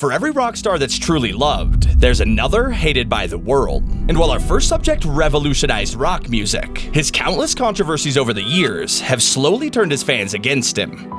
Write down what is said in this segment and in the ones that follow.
For every rock star that's truly loved, there's another hated by the world. And while our first subject revolutionized rock music, his countless controversies over the years have slowly turned his fans against him.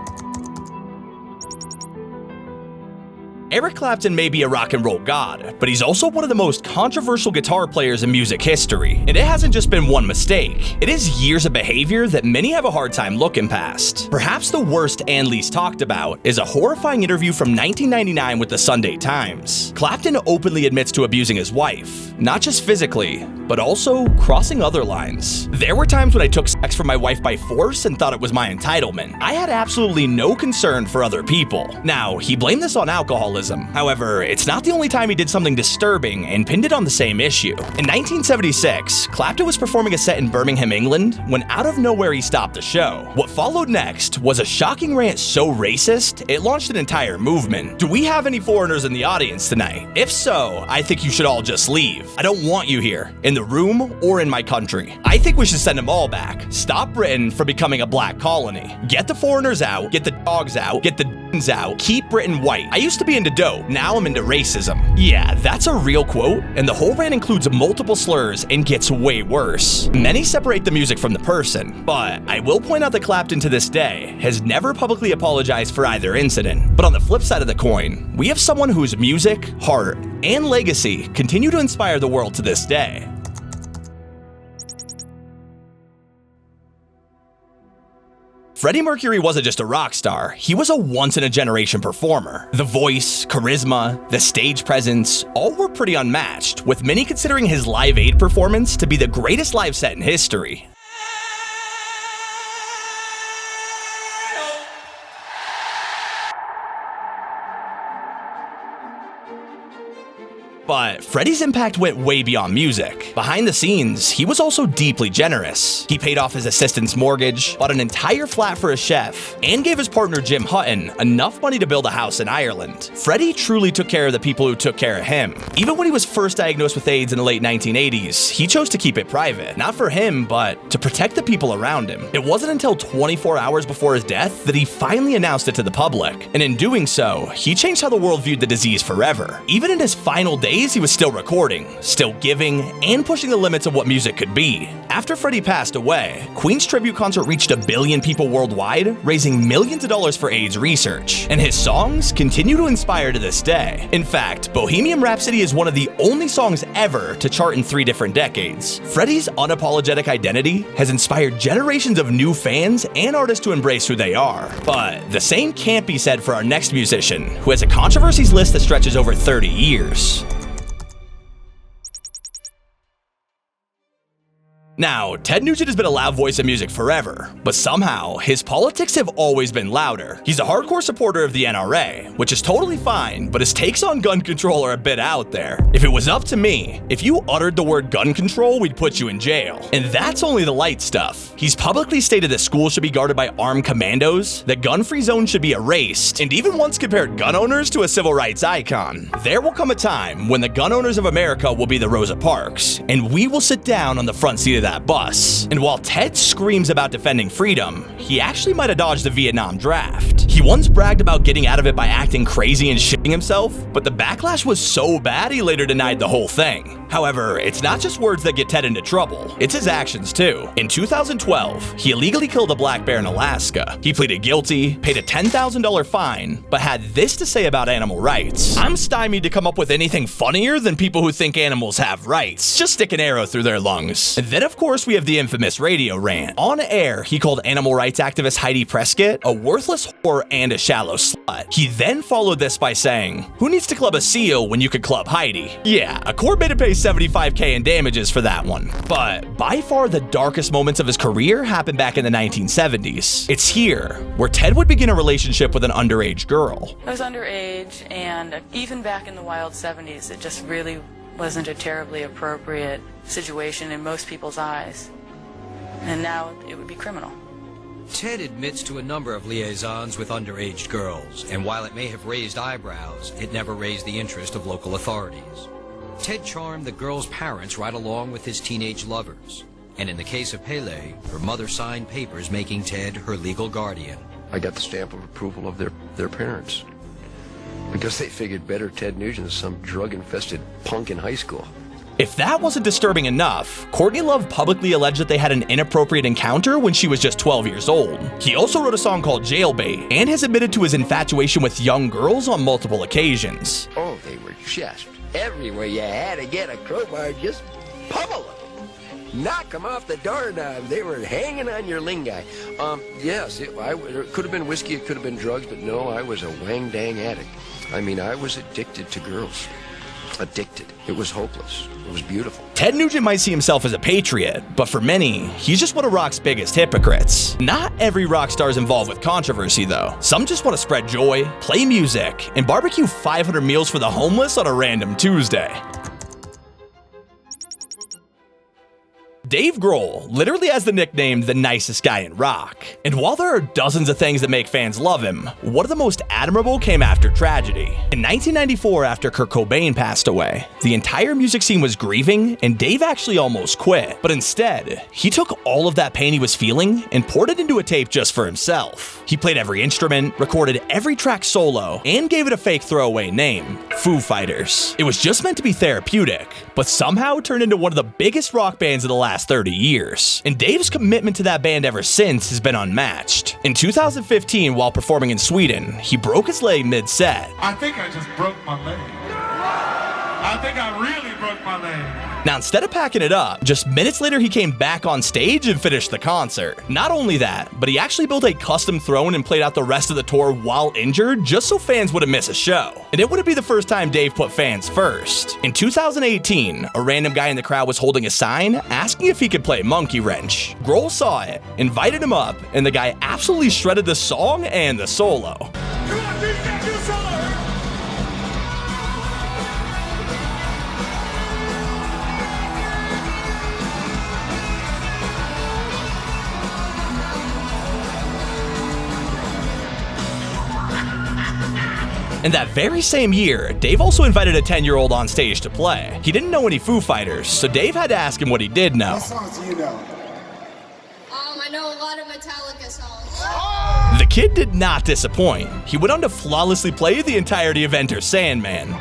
Eric Clapton may be a rock and roll god, but he's also one of the most controversial guitar players in music history. And it hasn't just been one mistake. It is years of behavior that many have a hard time looking past. Perhaps the worst and least talked about is a horrifying interview from 1999 with the Sunday Times. Clapton openly admits to abusing his wife, not just physically, but also crossing other lines. There were times when I took sex from my wife by force and thought it was my entitlement. I had absolutely no concern for other people. Now, he blamed this on alcoholism. However, it's not the only time he did something disturbing and pinned it on the same issue. In 1976, Clapton was performing a set in Birmingham, England, when out of nowhere he stopped the show. What followed next was a shocking rant so racist, it launched an entire movement. Do we have any foreigners in the audience tonight? If so, I think you should all just leave. I don't want you here, in the room or in my country. I think we should send them all back. Stop Britain from becoming a black colony. Get the foreigners out, get the dogs out, get the d***s out, keep Britain white. I used to be into dope, now I'm into racism. Yeah, that's a real quote, and the whole rant includes multiple slurs and gets way worse. Many separate the music from the person, but I will point out that Clapton to this day has never publicly apologized for either incident. But on the flip side of the coin, we have someone whose music, heart, and legacy continue to inspire the world to this day. Freddie Mercury wasn't just a rock star, he was a once-in-a-generation performer. The voice, charisma, the stage presence, all were pretty unmatched, with many considering his Live Aid performance to be the greatest live set in history. But Freddie's impact went way beyond music. Behind the scenes, he was also deeply generous. He paid off his assistant's mortgage, bought an entire flat for his chef, and gave his partner Jim Hutton enough money to build a house in Ireland. Freddie truly took care of the people who took care of him. Even when he was first diagnosed with AIDS in the late 1980s, he chose to keep it private. Not for him, but to protect the people around him. It wasn't until 24 hours before his death that he finally announced it to the public. And in doing so, he changed how the world viewed the disease forever. Even in his final days, he was still recording, still giving, and pushing the limits of what music could be. After Freddie passed away, Queen's tribute concert reached 1 billion people worldwide, raising millions of dollars for AIDS research. And his songs continue to inspire to this day. In fact, Bohemian Rhapsody is one of the only songs ever to chart in 3 different decades. Freddie's unapologetic identity has inspired generations of new fans and artists to embrace who they are. But the same can't be said for our next musician, who has a controversies list that stretches over 30 years. Now, Ted Nugent has been a loud voice in music forever, but somehow, his politics have always been louder. He's a hardcore supporter of the NRA, which is totally fine, but his takes on gun control are a bit out there. If it was up to me, if you uttered the word gun control, we'd put you in jail. And that's only the light stuff. He's publicly stated that schools should be guarded by armed commandos, that gun-free zones should be erased, and even once compared gun owners to a civil rights icon. There will come a time when the gun owners of America will be the Rosa Parks, and we will sit down on the front seat of that bus. And while Ted screams about defending freedom, he actually might have dodged the Vietnam draft. He once bragged about getting out of it by acting crazy and shitting himself, but the backlash was so bad he later denied the whole thing. However, it's not just words that get Ted into trouble, it's his actions too. In 2012, he illegally killed a black bear in Alaska. He pleaded guilty, paid a $10,000 fine, but had this to say about animal rights. I'm stymied to come up with anything funnier than people who think animals have rights. Just stick an arrow through their lungs. And then of course we have the infamous radio rant. On air, he called animal rights activist Heidi Prescott a worthless whore and a shallow slut. He then followed this by saying, "Who needs to club a seal when you could club Heidi?" Yeah, a court made him pay $75K in damages for that one. But by far the darkest moments of his career happened back in the 1970s. It's here where Ted would begin a relationship with an underage girl. I was underage, and even back in the wild 70s, it just really wasn't a terribly appropriate situation in most people's eyes. And now it would be criminal. Ted admits to a number of liaisons with underage girls, and while it may have raised eyebrows, it never raised the interest of local authorities. Ted charmed the girls' parents right along with his teenage lovers. And in the case of Pele, her mother signed papers making Ted her legal guardian. I got the stamp of approval of their parents. Because they figured better Ted Nugent than some drug-infested punk in high school. If that wasn't disturbing enough, Courtney Love publicly alleged that they had an inappropriate encounter when she was just 12 years old. He also wrote a song called Jailbait and has admitted to his infatuation with young girls on multiple occasions. Oh, they were just everywhere. You had to get a crowbar, just pummel them. Knock them off the doorknob. They were hanging on your lingai. Yes, it could have been whiskey, it could have been drugs, but no, I was a wang-dang addict. I mean, I was addicted to girls. Addicted. It was hopeless. It was beautiful. Ted Nugent might see himself as a patriot, but for many, he's just one of rock's biggest hypocrites. Not every rock star is involved with controversy, though. Some just want to spread joy, play music, and barbecue 500 meals for the homeless on a random Tuesday. Dave Grohl literally has the nickname the nicest guy in rock. And while there are dozens of things that make fans love him, one of the most admirable came after tragedy. In 1994, after Kurt Cobain passed away, the entire music scene was grieving, and Dave actually almost quit. But instead, he took all of that pain he was feeling and poured it into a tape just for himself. He played every instrument, recorded every track solo, and gave it a fake throwaway name, Foo Fighters. It was just meant to be therapeutic, but somehow turned into one of the biggest rock bands of the last 30 years. And Dave's commitment to that band ever since has been unmatched. In 2015, while performing in Sweden, he broke his leg mid-set. I think I just broke my leg. I think I really broke my leg. Now, instead of packing it up, just minutes later he came back on stage and finished the concert. Not only that, but he actually built a custom throne and played out the rest of the tour while injured, just so fans wouldn't miss a show. And it wouldn't be the first time Dave put fans first. In 2018, a random guy in the crowd was holding a sign asking if he could play Monkey Wrench. Grohl saw it, invited him up, and the guy absolutely shredded the song and the solo. Come on, dude, get your solo. And that very same year, Dave also invited a 10-year-old on stage to play. He didn't know any Foo Fighters, so Dave had to ask him what he did know. What songs do you know? I know a lot of Metallica songs. The kid did not disappoint. He went on to flawlessly play the entirety of Enter Sandman.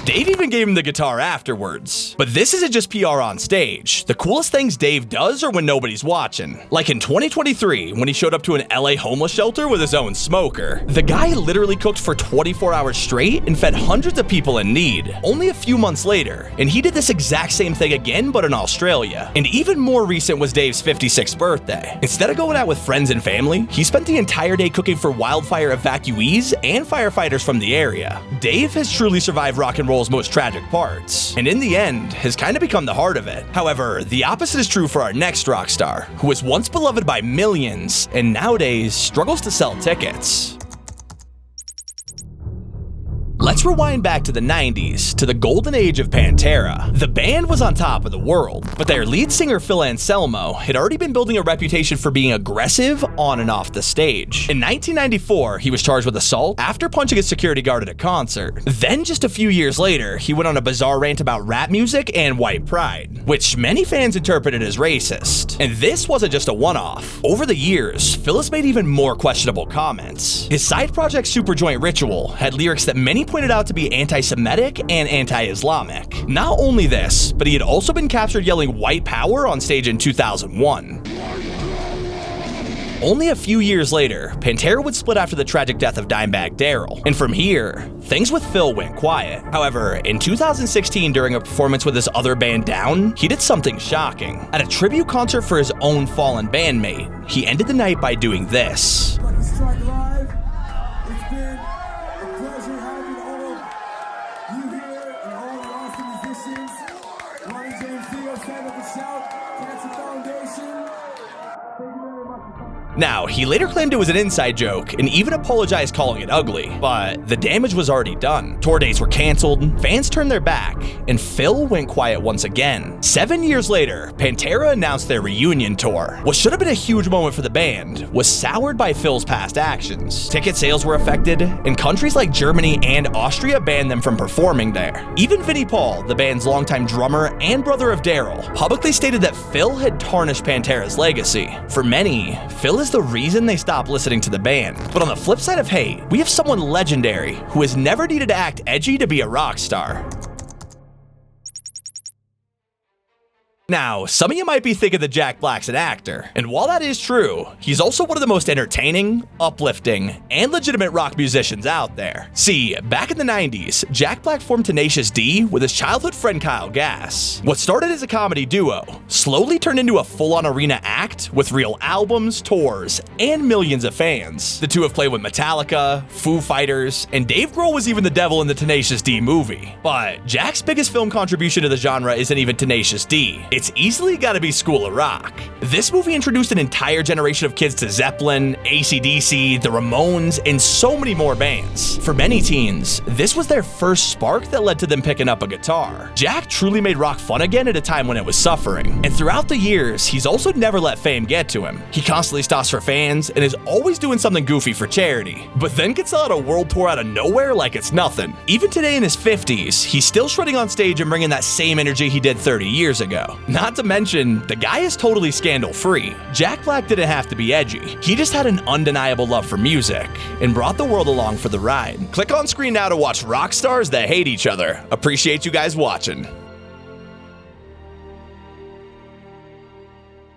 Dave even gave him the guitar afterwards. But this isn't just PR on stage. The coolest things Dave does are when nobody's watching. Like in 2023, when he showed up to an LA homeless shelter with his own smoker. The guy literally cooked for 24 hours straight and fed hundreds of people in need. Only a few months later, and he did this exact same thing again, but in Australia. And even more recent was Dave's 56th birthday. Instead of going out with friends and family, he spent the entire day cooking for wildfire evacuees and firefighters from the area. Dave has truly survived rock and roll's most tragic parts, and in the end, has kind of become the heart of it. However, the opposite is true for our next rock star, who was once beloved by millions, and nowadays struggles to sell tickets. Let's rewind back to the 90s, to the golden age of Pantera. The band was on top of the world, but their lead singer Phil Anselmo had already been building a reputation for being aggressive on and off the stage. In 1994, he was charged with assault after punching a security guard at a concert. Then just a few years later, he went on a bizarre rant about rap music and white pride, which many fans interpreted as racist. And this wasn't just a one-off. Over the years, Phil has made even more questionable comments. His side project Superjoint Ritual had lyrics that many pointed out to be anti-Semitic and anti-Islamic. Not only this, but he had also been captured yelling white power on stage in 2001. Only a few years later, Pantera would split after the tragic death of Dimebag Darrell, and from here, things with Phil went quiet. However, in 2016, during a performance with his other band Down, he did something shocking. At a tribute concert for his own fallen bandmate, he ended the night by doing this. Thank you very much. Now, he later claimed it was an inside joke and even apologized calling it ugly, but the damage was already done. Tour dates were canceled, fans turned their back, and Phil went quiet once again. 7 years later, Pantera announced their reunion tour. What should have been a huge moment for the band was soured by Phil's past actions. Ticket sales were affected, and countries like Germany and Austria banned them from performing there. Even Vinnie Paul, the band's longtime drummer and brother of Daryl, publicly stated that Phil had tarnished Pantera's legacy. For many, Phil is the reason they stopped listening to the band. But on the flip side of hate, we have someone legendary who has never needed to act edgy to be a rock star. Now, some of you might be thinking that Jack Black's an actor, and while that is true, he's also one of the most entertaining, uplifting, and legitimate rock musicians out there. See, back in the 90s, Jack Black formed Tenacious D with his childhood friend Kyle Gass. What started as a comedy duo slowly turned into a full-on arena act with real albums, tours, and millions of fans. The two have played with Metallica, Foo Fighters, and Dave Grohl was even the devil in the Tenacious D movie. But Jack's biggest film contribution to the genre isn't even Tenacious D. It's easily gotta be School of Rock. This movie introduced an entire generation of kids to Zeppelin, AC/DC, the Ramones, and so many more bands. For many teens, this was their first spark that led to them picking up a guitar. Jack truly made rock fun again at a time when it was suffering. And throughout the years, he's also never let fame get to him. He constantly stops for fans and is always doing something goofy for charity, but then can sell out a world tour out of nowhere like it's nothing. Even today in his 50s, he's still shredding on stage and bringing that same energy he did 30 years ago. Not to mention, the guy is totally scandal-free. Jack Black didn't have to be edgy. He just had an undeniable love for music and brought the world along for the ride. Click on screen now to watch rock stars that hate each other. Appreciate you guys watching.